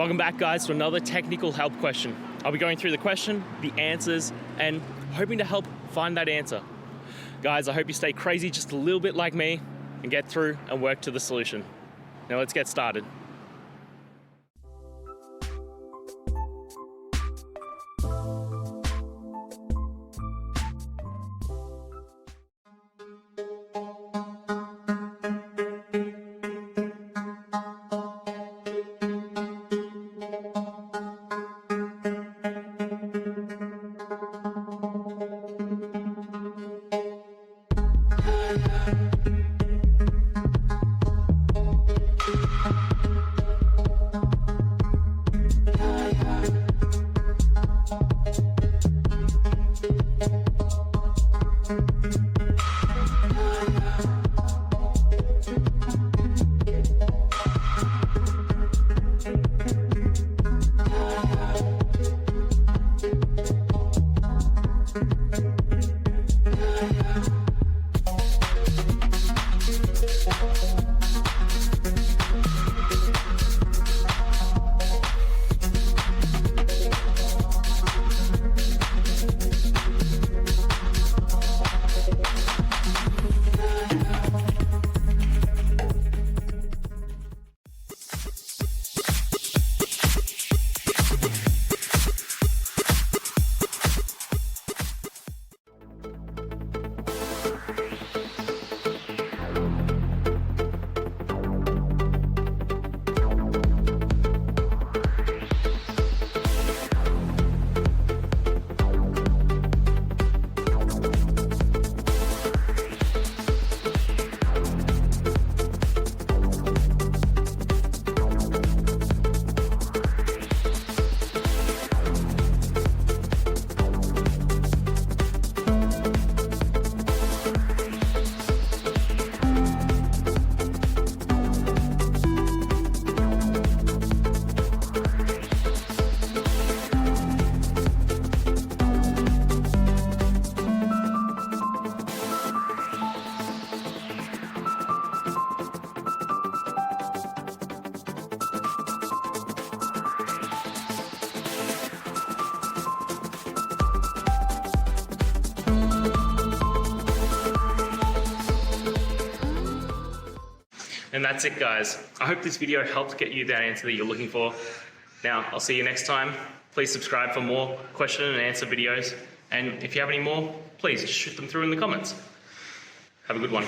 Welcome back, guys, to another technical help question. I'll be going through the question, the answers, and hoping to help find that answer. Guys, I hope you stay crazy just a little bit like me and get through and work to the solution. Now let's get started. And that's it, guys. I hope this video helped get you that answer that you're looking for. Now, I'll see you next time. Please subscribe for more question and answer videos. And if you have any more, please shoot them through in the comments. Have a good one.